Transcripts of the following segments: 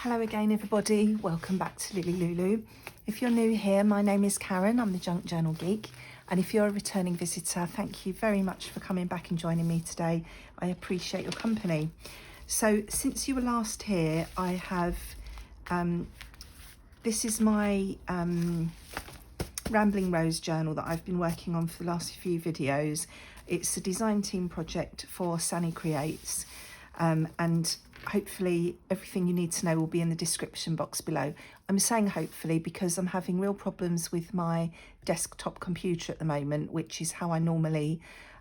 Hello again everybody, welcome back to LilyLuLou. If you're new here, my name is Karen, I'm the Junk Journal Geek, and if you're a returning visitor, thank you very much for coming back and joining me today. I appreciate your company. So since you were last here, I have, this is my Rambling Rose journal that I've been working on for the last few videos. It's a design team project for Sani Creates, and hopefully everything you need to know will be in the description box below. I'm saying hopefully because I'm having real problems with my desktop computer at the moment, which is how I normally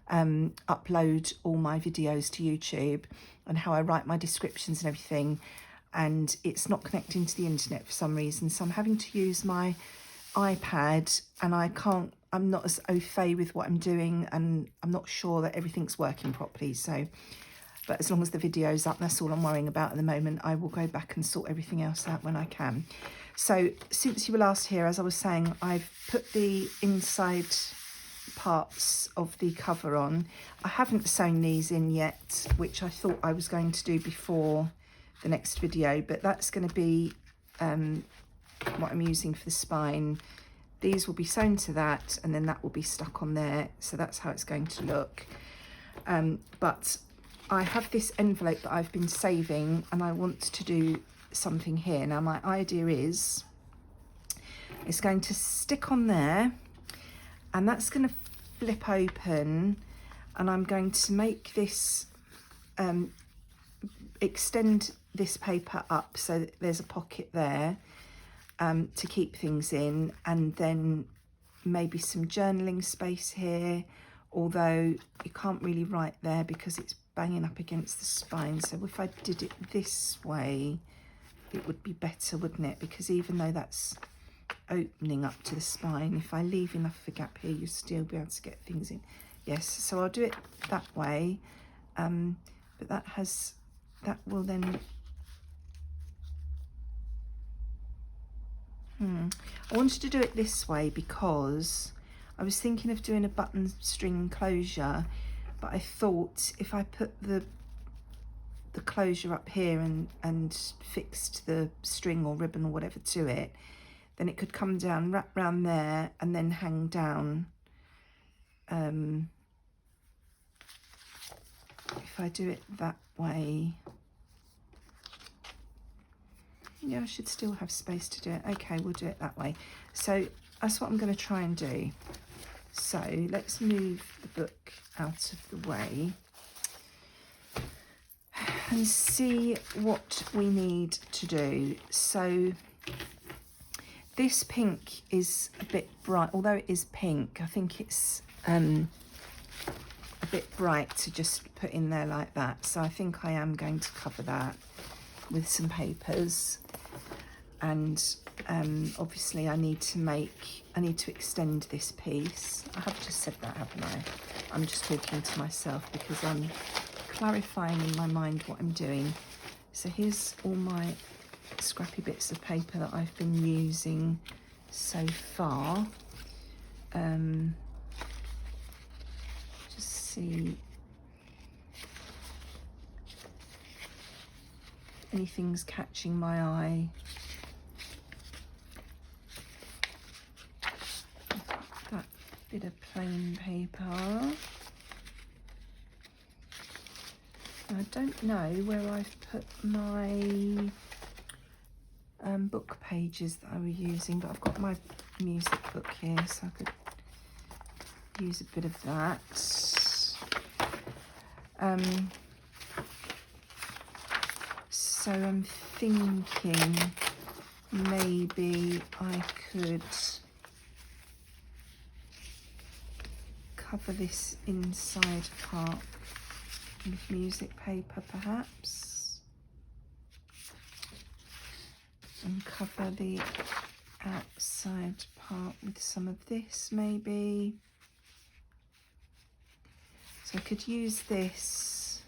upload all my videos to YouTube and how I write my descriptions and everything, and it's not connecting to the internet for some reason, so I'm having to use my iPad, and I'm not as au fait with what I'm doing, and I'm not sure that everything's working properly. So but as long as the video's up, that's all I'm worrying about at the moment. I will go back and sort everything else out when I can. So since you were last here, as I was saying, I've put the inside parts of the cover on. I haven't sewn these in yet, which I thought I was going to do before the next video, but that's going to be what I'm using for the spine. These will be sewn to that, and then that will be stuck on there. So that's how it's going to look. But I have this envelope that I've been saving, and I want to do something here. Now my idea is it's going to stick on there, and that's going to flip open, and I'm going to make this extend this paper up so that there's a pocket there to keep things in, and then maybe some journaling space here, although you can't really write there because it's banging up against the spine. So if I did it this way, it would be better, wouldn't it? Because even though that's opening up to the spine, if I leave enough of a gap here, you'll still be able to get things in. Yes, so I'll do it that way, but that will then I wanted to do it this way because I was thinking of doing a button string closure, but I thought if I put the closure up here and fixed the string or ribbon or whatever to it, then it could come down, wrap round there, and then hang down. If I do it that way, yeah, I should still have space to do it. Okay, we'll do it that way. So that's what I'm going to try and do. So let's move the book out of the way and see what we need to do. So this pink is a bit bright, although it is pink, I think it's a bit bright to just put in there like that. So I think I am going to cover that with some papers, and obviously I need to extend this piece. I have just said that, haven't I? I'm just talking to myself because I'm clarifying in my mind what I'm doing. So here's all my scrappy bits of paper that I've been using so far. Just see anything's catching my eye. That bit of plain paper. I don't know where I've put my book pages that I was using, but I've got my music book here, so I could use a bit of that. So I'm thinking maybe I could cover this inside part with music paper perhaps, and cover the outside part with some of this maybe. So I could use this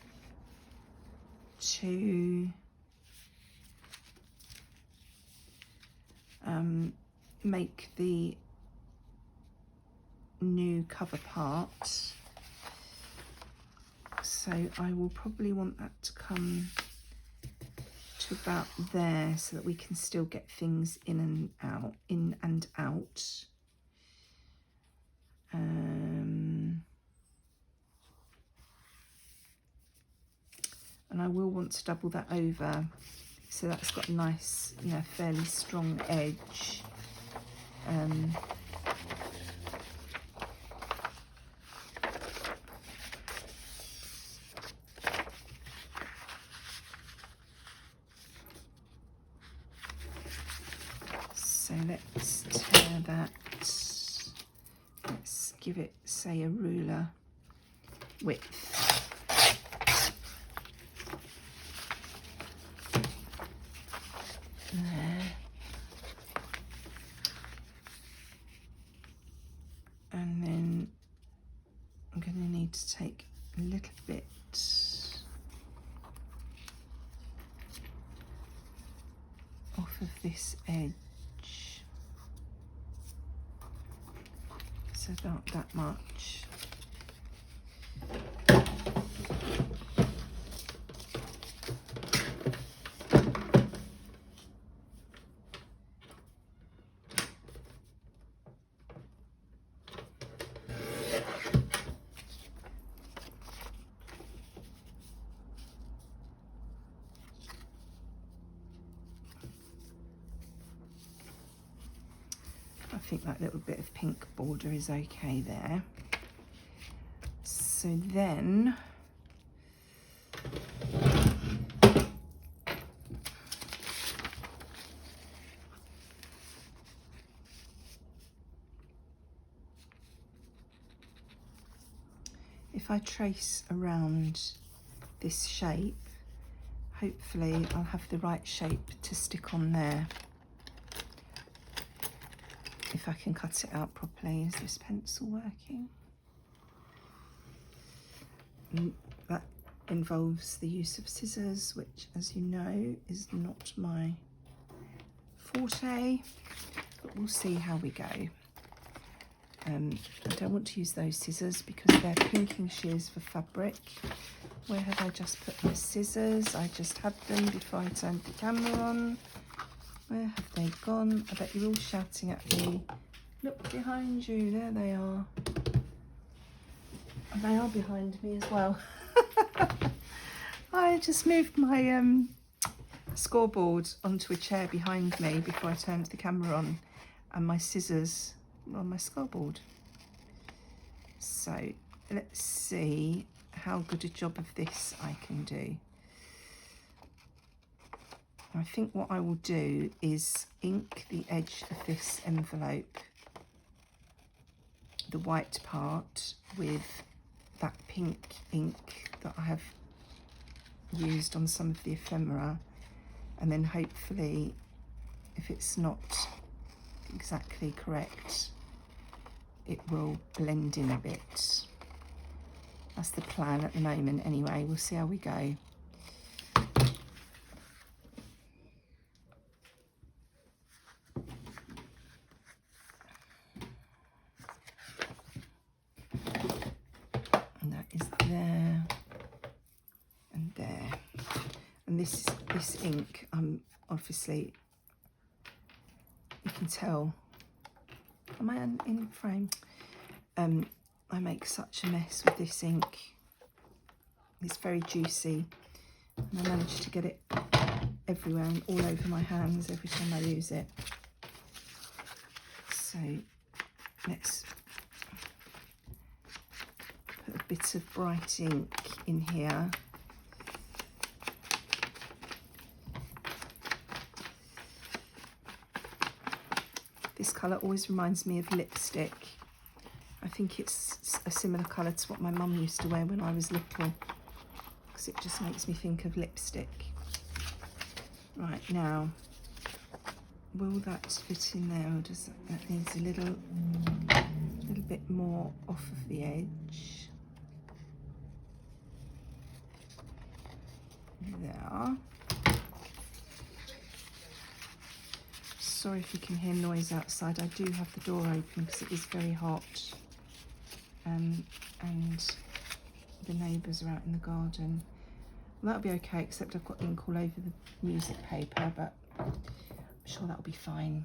to make the new cover part. So I will probably want that to come to to about there so that we can still get things in and out, and I will want to double that over so that's got a nice, you know, fairly strong edge. So let's tear that, let's give it, say, a ruler width. There. And then I'm going to need to take a little bit off of this edge, so about that much. I think that little bit of pink border is okay there. So then if I trace around this shape, hopefully I'll have the right shape to stick on there. If I can cut it out properly. Is this pencil working? That involves the use of scissors, which, as you know, is not my forte, but we'll see how we go. I don't want to use those scissors because they're pinking shears for fabric. Where have I just put my scissors? I just had them before I turned the camera on. Where have they gone? I bet you're all shouting at me. Look behind you, there they are. And they are behind me as well. I just moved my scoreboard onto a chair behind me before I turned the camera on, and my scissors were on my scoreboard. So let's see how good a job of this I can do. I think what I will do is ink the edge of this envelope, the white part, with that pink ink that I have used on some of the ephemera, and then hopefully, if it's not exactly correct, it will blend in a bit. That's the plan at the moment anyway. We'll see how we go. There and there, and this ink, obviously, you can tell, am I in frame? I make such a mess with this ink. It's very juicy, and I manage to get it everywhere and all over my hands every time I use it. So let's put a bit of bright ink in here. This colour always reminds me of lipstick. I think it's a similar colour to what my mum used to wear when I was little, because it just makes me think of lipstick. Right, now, will that fit in there, or does that needs a little bit more off of the edge? There. Sorry if you can hear noise outside. I do have the door open because it is very hot, and the neighbours are out in the garden. That'll be okay, except I've got ink all over the music paper, but I'm sure that'll be fine.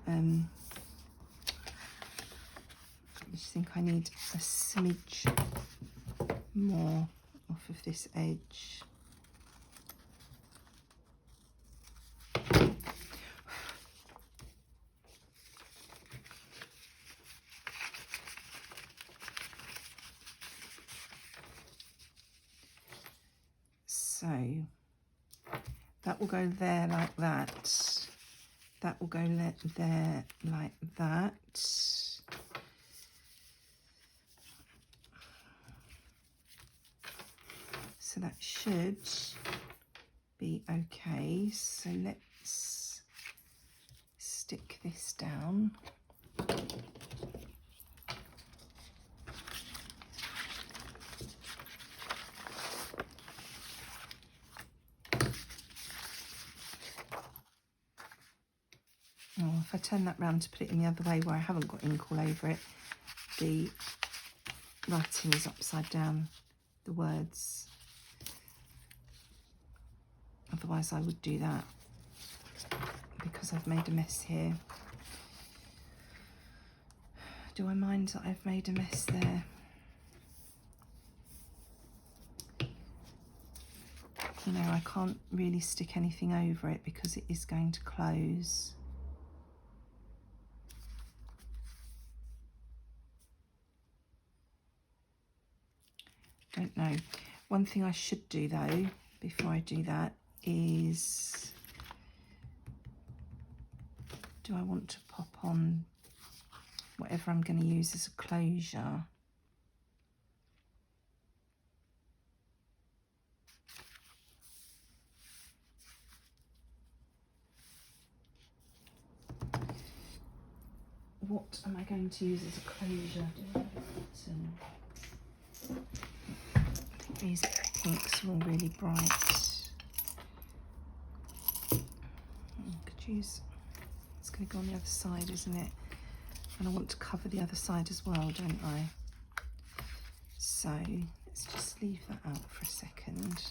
I just think I need a smidge more off of this edge. So that will go there like that. That will go there like that. So that should be okay. So let's stick this down. Oh, if I turn that round to put it in the other way where I haven't got ink all over it, the writing is upside down, the words. Otherwise I would do that because I've made a mess here. Do I mind that I've made a mess there? You know, I can't really stick anything over it because it is going to close. Don't know. One thing I should do though, before I do that, is do I want to pop on whatever I'm going to use as a closure? What am I going to use as a closure? I think these pinks are all really bright. Could use, it's going to go on the other side, isn't it? And I want to cover the other side as well, don't I? So let's just leave that out for a second.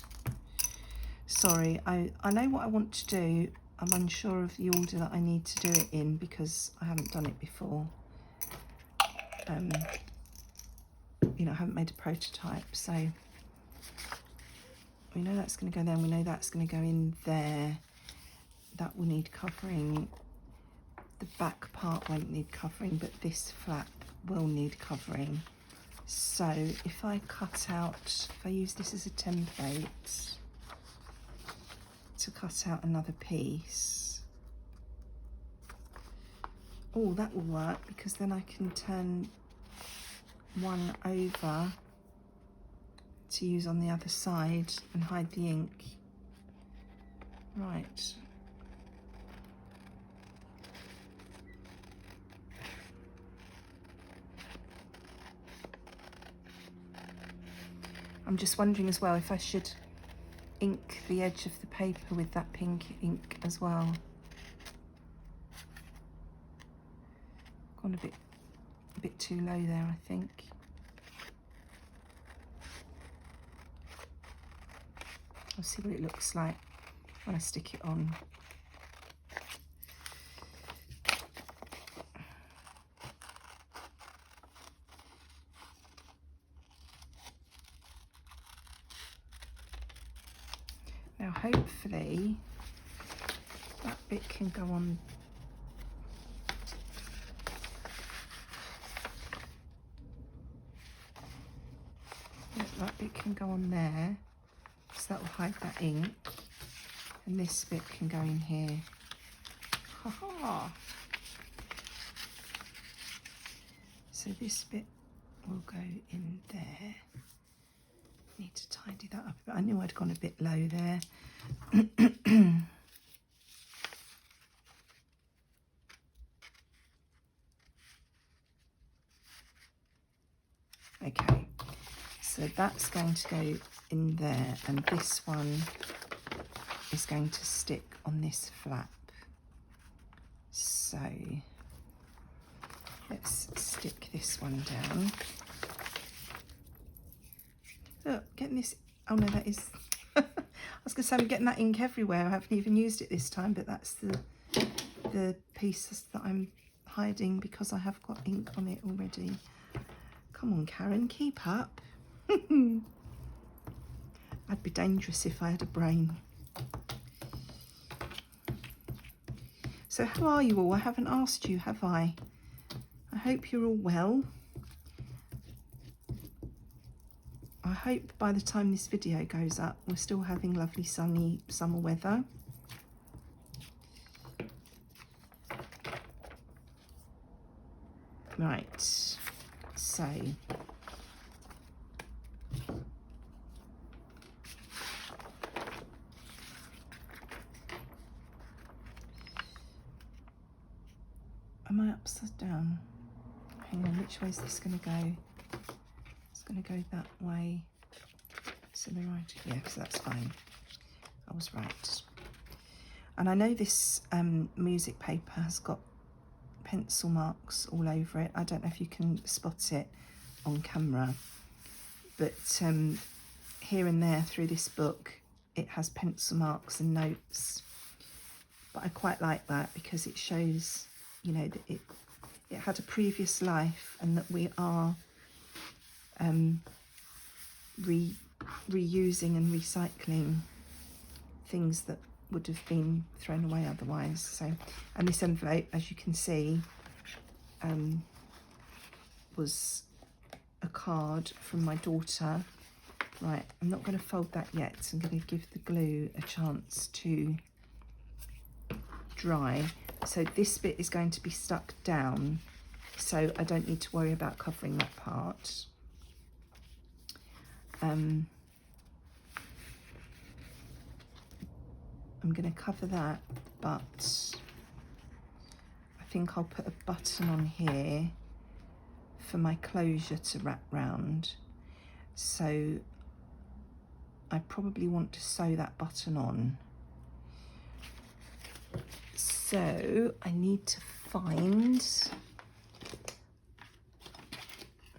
Sorry, I know what I want to do. I'm unsure of the order that I need to do it in because I haven't done it before. You know, I haven't made a prototype, so we know that's going to go there and we know that's going to go in there. That will need covering. The back part won't need covering, but this flap will need covering. So if I cut out, if I use this as a template to cut out another piece, oh, that will work because then I can turn one over to use on the other side and hide the ink. Right. I'm just wondering as well if I should ink the edge of the paper with that pink ink as well. Gone a bit too low there, I think. I'll see what it looks like when I stick it on. Now hopefully that bit can go on. That bit can go on there, so that will hide that ink, and this bit can go in here. Ha ha! So this bit will go in there. Need to tidy that up a bit. I knew I'd gone a bit low there. Okay, so that's going to go in there, and this one is going to stick on this flap. So let's stick this one down. Look, getting this Oh no, that is, I was going to say I'm getting that ink everywhere. I haven't even used it this time, but that's the pieces that I'm hiding because I have got ink on it already. Come on, Karen, keep up. I'd be dangerous if I had a brain. So how are you all? I haven't asked you, have I? I hope you're all well. I hope by the time this video goes up, we're still having lovely sunny summer weather. Right, so am I upside down? Hang on, which way is this going to go? It's going to go that way. So the right, yeah, so that's fine. I was right. And I know this music paper has got pencil marks all over it. I don't know if you can spot it on camera, but here and there through this book it has pencil marks and notes, but I quite like that because it shows, you know, that it had a previous life and that we are reusing and recycling things that would have been thrown away otherwise. So, and this envelope, as you can see, was a card from my daughter. Right, I'm not going to fold that yet. I'm going to give the glue a chance to dry. So this bit is going to be stuck down, so I don't need to worry about covering that part. I'm going to cover that, but I think I'll put a button on here for my closure to wrap round. So I probably want to sew that button on. So I need to find,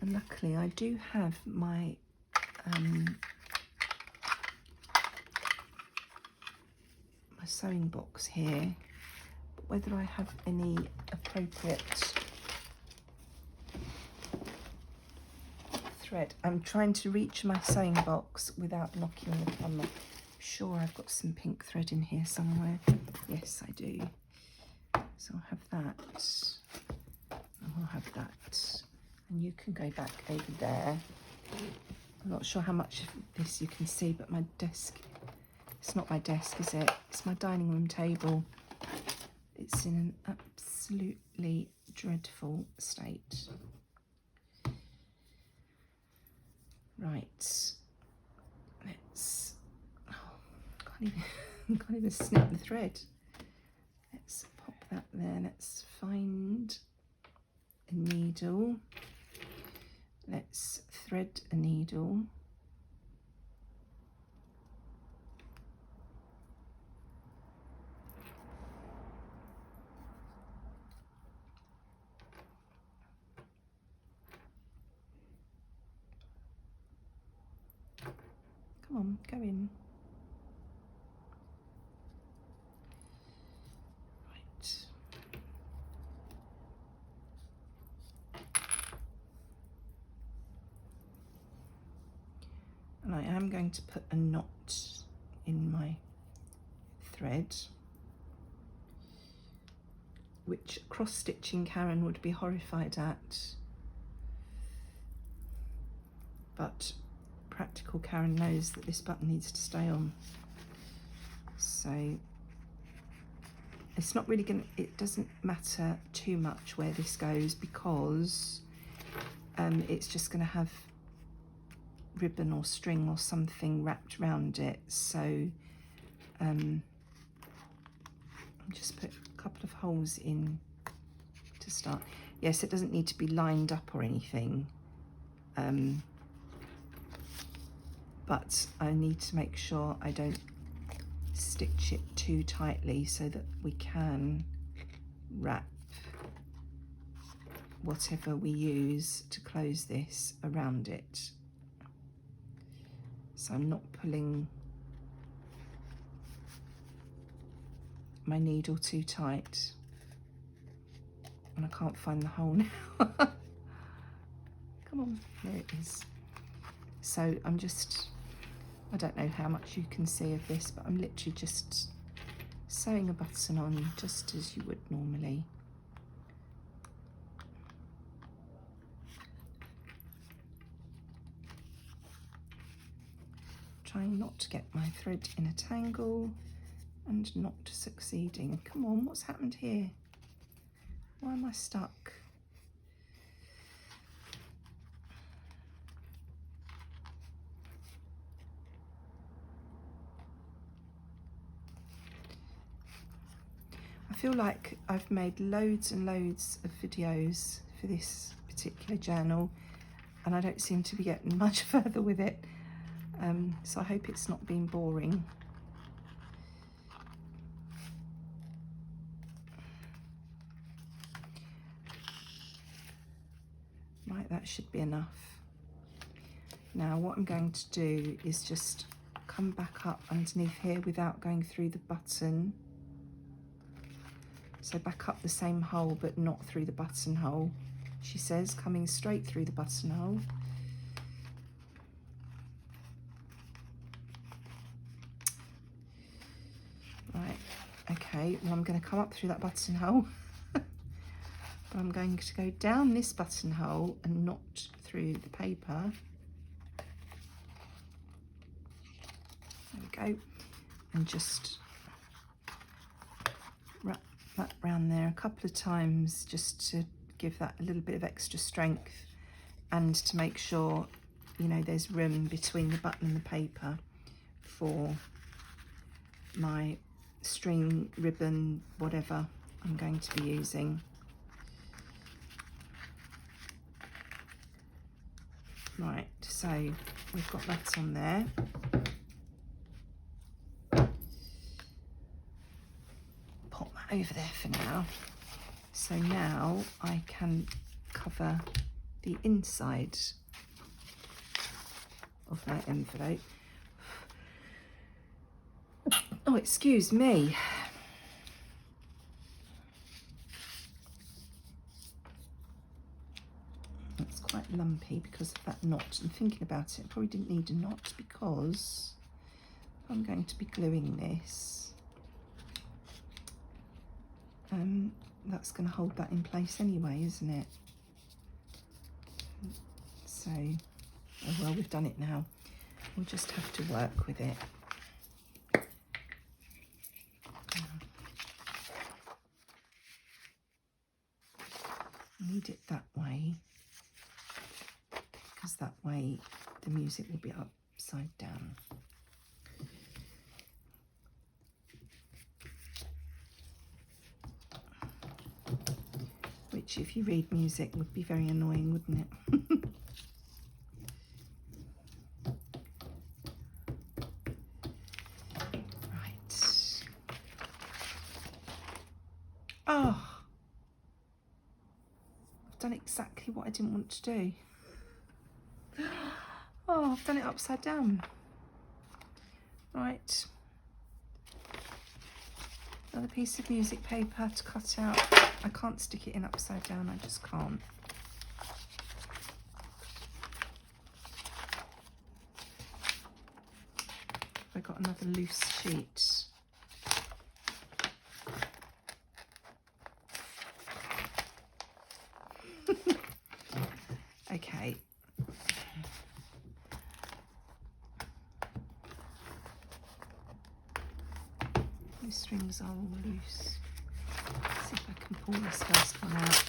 and luckily I do have my my sewing box here, but whether I have any appropriate thread. I'm trying to reach my sewing box without knocking the camera. I'm sure I've got some pink thread in here somewhere. Yes, I do. So I'll have that. I'll have that. And you can go back over there. I'm not sure how much of this you can see, but my desk, it's not my desk, is it? It's my dining room table. It's in an absolutely dreadful state. Right, let's, can't even snip the thread. Let's pop that there. Let's find a needle. Let's thread a needle. Come on, go in. Right. And I am going to put a knot in my thread, which cross-stitching Karen would be horrified at, but practical Karen knows that this button needs to stay on. So it's not really going to, it doesn't matter too much where this goes because it's just going to have ribbon or string or something wrapped around it. So I'll just put a couple of holes in to start. Yes, it doesn't need to be lined up or anything, but I need to make sure I don't stitch it too tightly so that we can wrap whatever we use to close this around it. so I'm not pulling my needle too tight. And I can't find the hole now. Come on, there it is. So I'm just, I don't know how much you can see of this, but I'm literally just sewing a button on just as you would normally. Trying not to get my thread in a tangle and not succeeding. Come on, what's happened here? Why am I stuck? I feel like I've made loads and loads of videos for this particular journal and I don't seem to be getting much further with it. So I hope it's not been boring. Right, that should be enough. Now what I'm going to do is just come back up underneath here without going through the button. So back up the same hole but not through the buttonhole. She says coming straight through the buttonhole. Right, okay, well I'm going to come up through that buttonhole. But I'm going to go down this buttonhole and not through the paper. There we go. And just wrap that round there a couple of times just to give that a little bit of extra strength and to make sure, you know, there's room between the button and the paper for my string, ribbon, whatever I'm going to be using. Right, so we've got that on there. Pop that over there for now. So now I can cover the inside of my envelope. Oh, excuse me. It's quite lumpy because of that knot. I'm thinking about it. I probably didn't need a knot because I'm going to be gluing this. That's going to hold that in place anyway, isn't it? So, oh well, we've done it now. We'll just have to work with it. Need it that way because that way the music will be upside down. Which, if you read music, would be very annoying, wouldn't it? Right. Oh, I've done exactly what I didn't want to do. Oh, I've done it upside down. Right. Another piece of music paper to cut out. I can't stick it in upside down, I just can't. I got another loose sheet. Okay. These strings are all loose. Let's see if I can pull this first one out.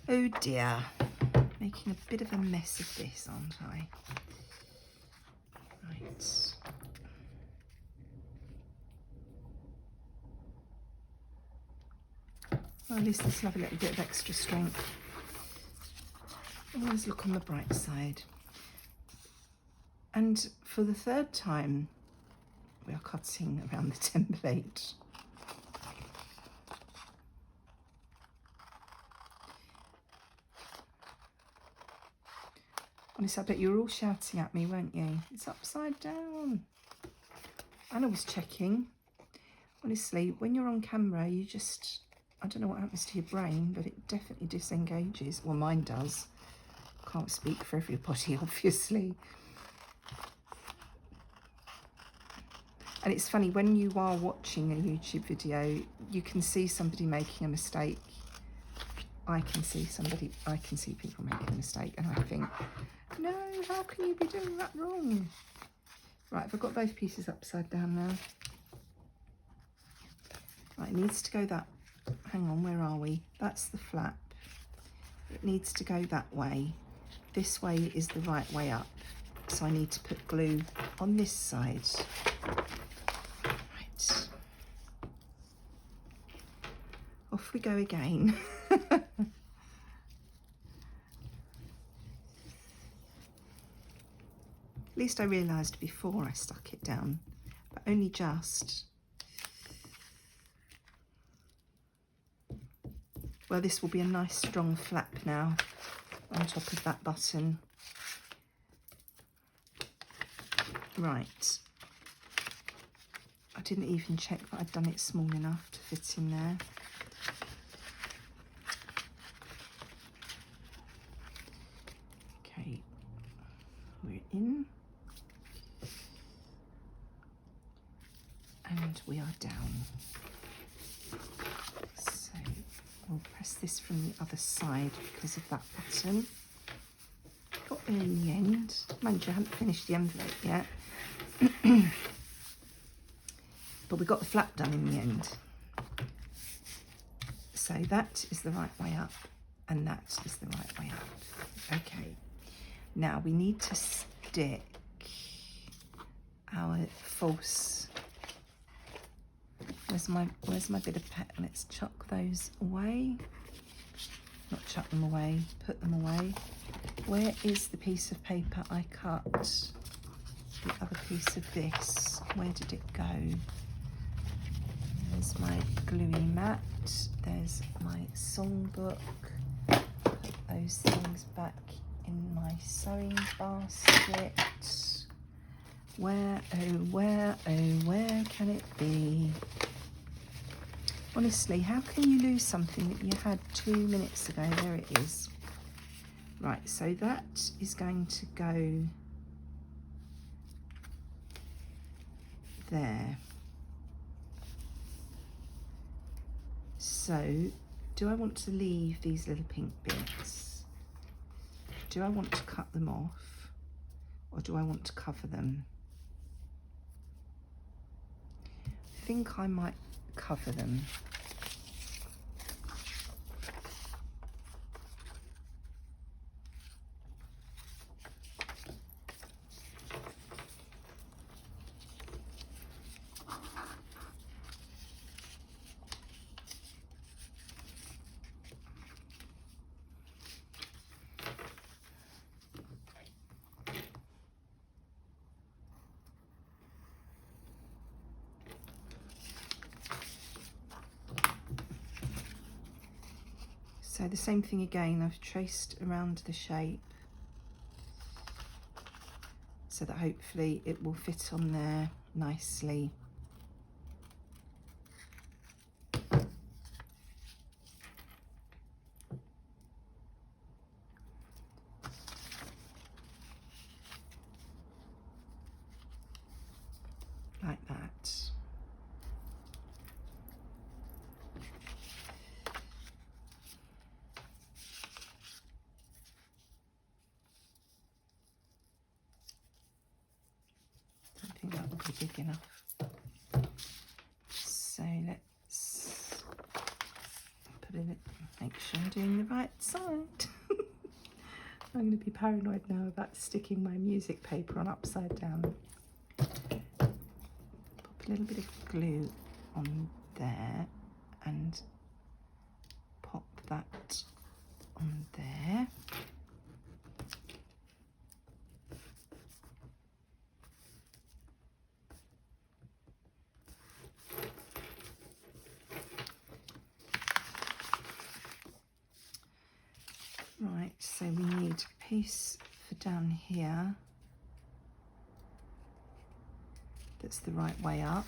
Oh dear, making a bit of a mess of this, aren't I? Right. Well, at least this will have a little bit of extra strength. Always look on the bright side. And for the third time, we are cutting around the template. Honestly, I bet you were all shouting at me, weren't you? It's upside down. And I was checking. Honestly, when you're on camera, you just, I don't know what happens to your brain, but it definitely disengages. Well, mine does. Can't speak for everybody, obviously. And it's funny, when you are watching a YouTube video, you can see somebody making a mistake. I can see people making a mistake, and I think, no, how can you be doing that wrong? Right, I've got both pieces upside down now. Right, it needs to go that, hang on, where are we? That's the flap. It needs to go that way. This way is the right way up. So I need to put glue on this side. Right. Off we go again. At least I realised before I stuck it down, but only just. Well, this will be a nice strong flap now on top of that button. Right. I didn't even check that I'd done it small enough to fit in there. Okay, we're in. And we are down. So we'll press this from the other side because of that button. Got there in the end. Mind you, I haven't finished the envelope yet. But we got the flap done in the end. So that is the right way up, and that is the right way up. Okay, now we need to stick our false. Where's my bit of pet? Let's chuck those away. Not chuck them away, put them away. Where is the piece of paper I cut? The other piece of this. Where did it go? There's my gluey mat. There's my songbook. Put those things back in my sewing basket. Where, oh, where can it be? Honestly, how can you lose something that you had 2 minutes ago? There it is. Right, so that is going to go there. So, do I want to leave these little pink bits? Do I want to cut them off? Or do I want to cover them? I think I might cover them. So the same thing again, I've traced around the shape so that hopefully it will fit on there nicely. Like that. I think that will be big enough. So let's put it, make sure I'm doing the right side. I'm going to be paranoid now about sticking my music paper on upside down. Pop a little bit of glue on there and pop that on there. Right, so we need a piece for down here that's the right way up.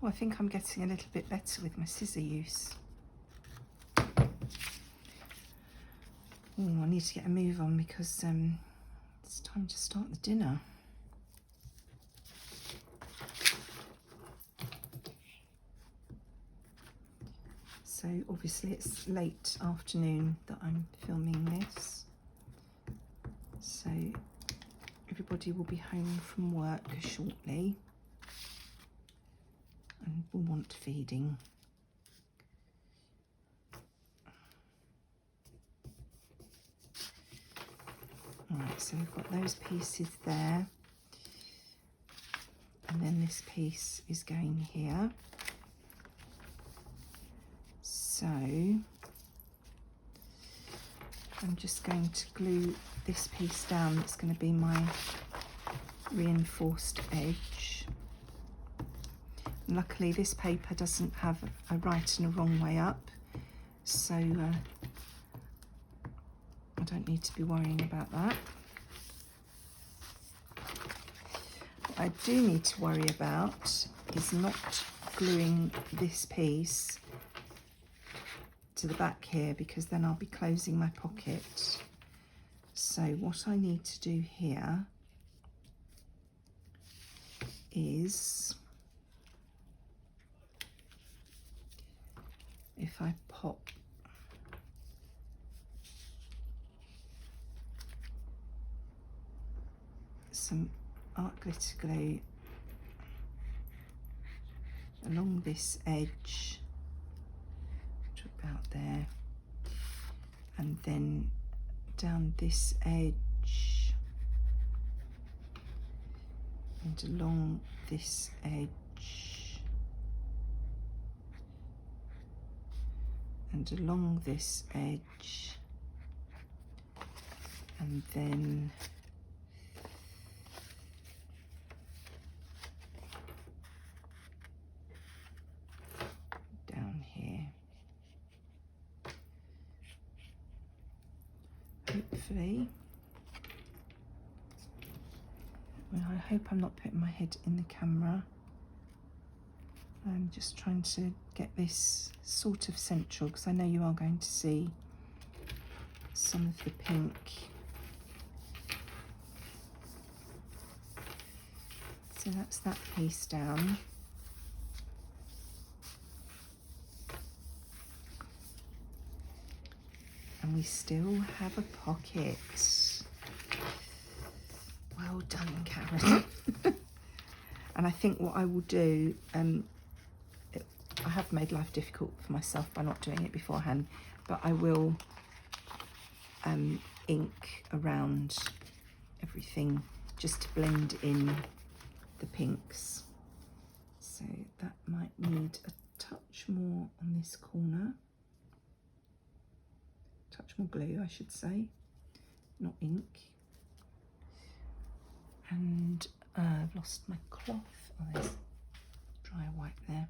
Well, I think I'm getting a little bit better with my scissor use. Oh, I need to get a move on because it's time to start the dinner. So obviously it's late afternoon that I'm filming this. So everybody will be home from work shortly. And will want feeding. Alright, so we've got those pieces there. And then this piece is going here. So I'm just going to glue this piece down. That's going to be my reinforced edge. Luckily this paper doesn't have a right and a wrong way up, so I don't need to be worrying about that. What I do need to worry about is not gluing this piece to the back here, because then I'll be closing my pocket. So what I need to do here is, if I pop some art glitter glue along this edge to about there, and then down this edge and along this edge and along this edge, and then down here. Hopefully, well, I hope I'm not putting my head in the camera. I'm just trying to get this sort of central, because I know you are going to see some of the pink. So that's that piece down. And we still have a pocket. Well done, Karen. And I think what I will do, I have made life difficult for myself by not doing it beforehand, but I will ink around everything just to blend in the pinks. So that might need a touch more on this corner. Touch more glue, I should say, not ink. And I've lost my cloth. Oh, there's dry wipe there.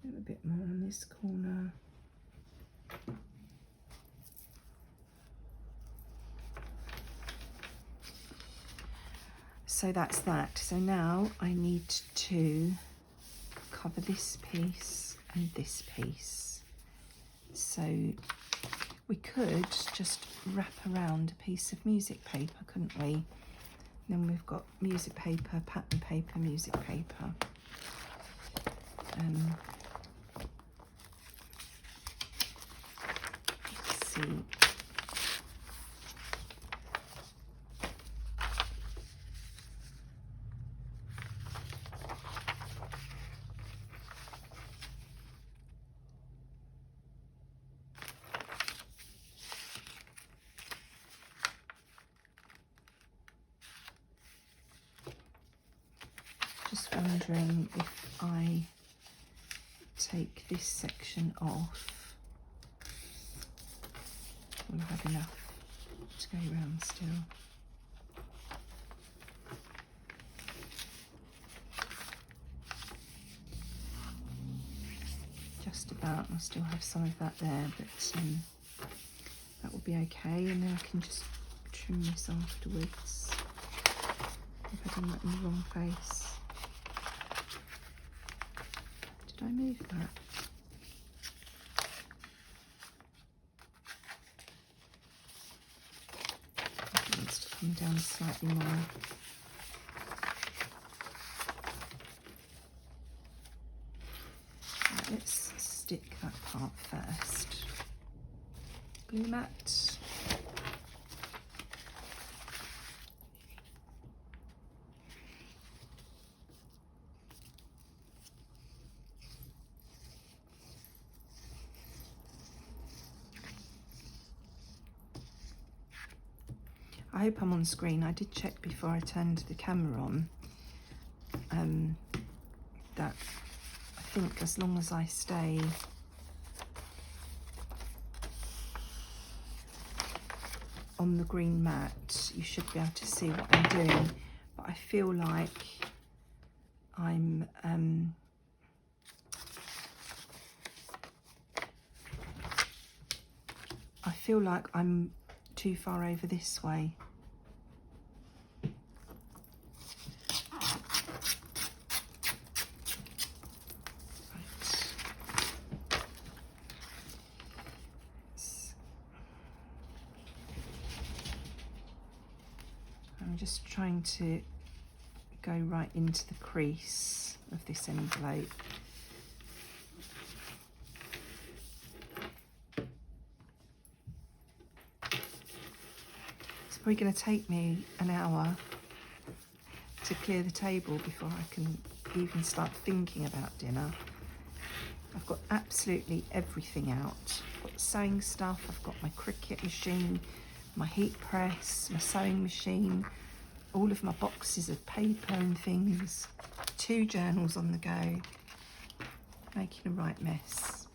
A bit more on this corner. So that's that. So now I need to cover this piece and this piece. So we could just wrap around a piece of music paper, couldn't we? And then we've got music paper, pattern paper, music paper. Let's see. just wondering if I take this section off, will I have enough to go around still? Just about. I'll still have some of that there, but that will be okay. And then I can just trim this afterwards. I've done that in the wrong place. Did I move that? It needs to come down slightly more. Right, let's stick that part first. Glue mat. I hope I'm on screen. I did check before I turned the camera on that I think as long as I stay on the green mat, you should be able to see what I'm doing. But I feel like I'm too far over this way. I'm just trying to go right into the crease of this envelope. It's probably going to take me an hour to clear the table before I can even start thinking about dinner. I've got absolutely everything out. I've got sewing stuff, I've got my Cricut machine, my heat press, my sewing machine, all of my boxes of paper and things, 2 journals on the go, making a right mess.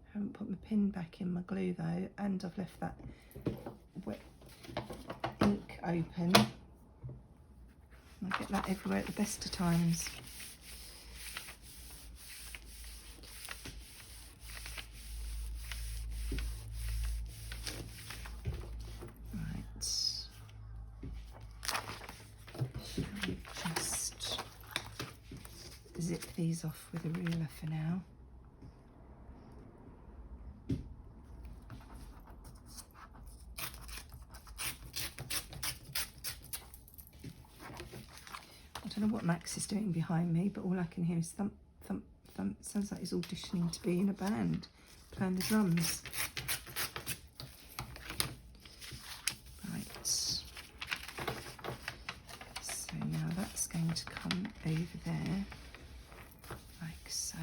I haven't put my pin back in my glue though, and I've left that wet ink open. I get that everywhere at the best of times. Zip these off with a ruler for now. I don't know what Max is doing behind me, but all I can hear is thump, thump, thump. It sounds like he's auditioning to be in a band, playing the drums. Right. So now that's going to come over there. Like so.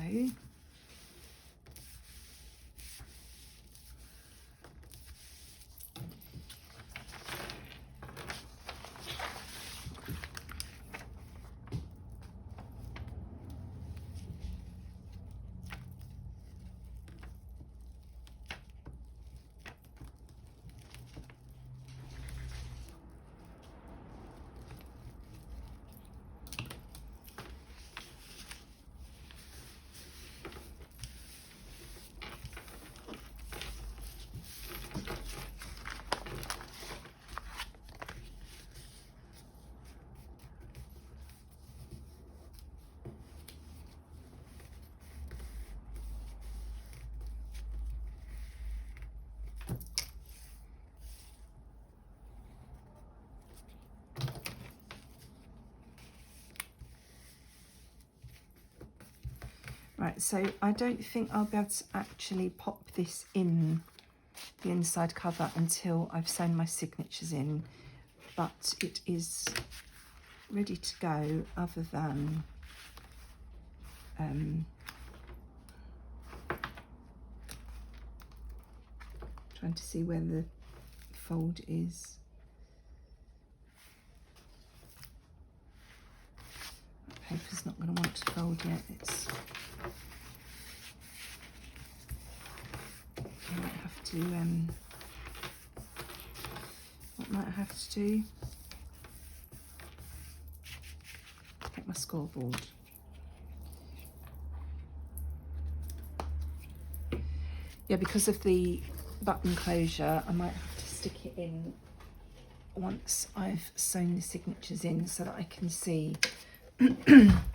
Right, so I don't think I'll be able to actually pop this in the inside cover until I've sewn my signatures in, but it is ready to go, other than trying to see where the fold is. paper's not going to want to fold yet. It's, I might have to, what might I have to do? Get my scoreboard. Yeah, because of the button closure, I might have to stick it in once I've sewn the signatures in so that I can see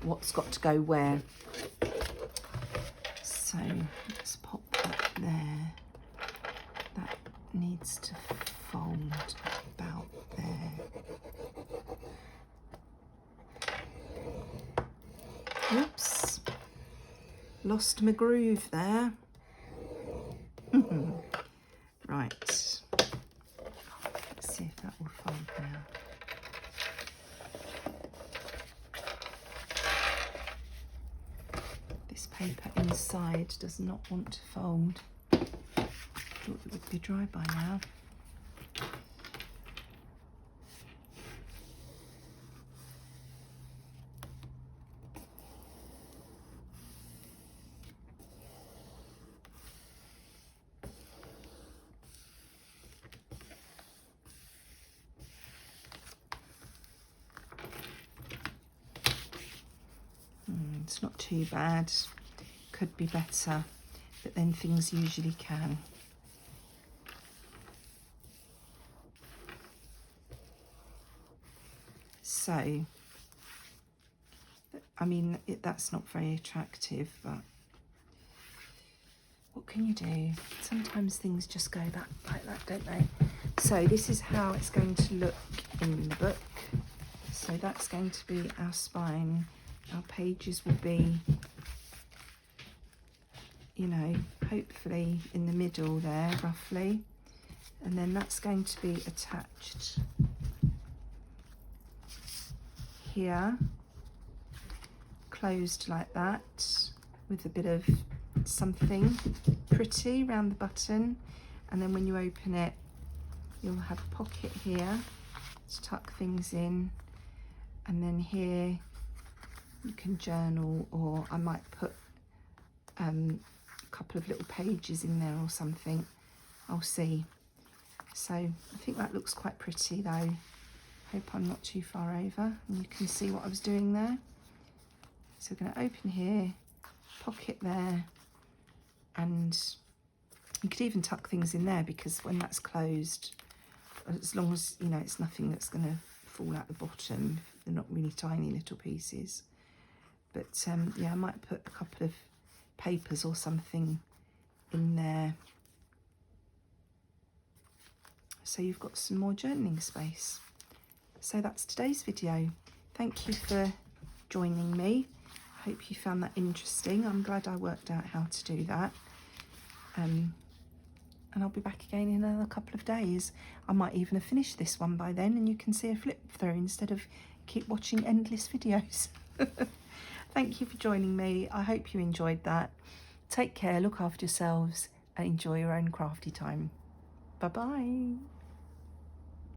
what's got to go where. So let's pop that there. That needs to fold about there. Oops, lost my groove there. Right, let's see if that will fold now. This paper inside does not want to fold. Thought it would be dry by now. It's not too bad, could be better, but then things usually can. So, I mean, that's not very attractive, but what can you do? Sometimes things just go back like that, don't they? So this is how it's going to look in the book. So that's going to be our spine. Our pages will be, you know, hopefully in the middle there, roughly. And then that's going to be attached here, closed like that, with a bit of something pretty around the button. And then when you open it, you'll have a pocket here to tuck things in. And then here, you can journal, or I might put a couple of little pages in there or something. I'll see. So I think that looks quite pretty though. Hope I'm not too far over and you can see what I was doing there. So we're going to open here, pocket there, and you could even tuck things in there because when that's closed, as long as, you know, it's nothing that's going to fall out the bottom, they're not really tiny little pieces. But yeah, I might put a couple of papers or something in there. So you've got some more journaling space. So that's today's video. Thank you for joining me. I hope you found that interesting. I'm glad I worked out how to do that. And I'll be back again in another couple of days. I might even have finished this one by then and you can see a flip through instead of keep watching endless videos. Thank you for joining me. I hope you enjoyed that. Take care, look after yourselves and enjoy your own crafty time. Bye-bye.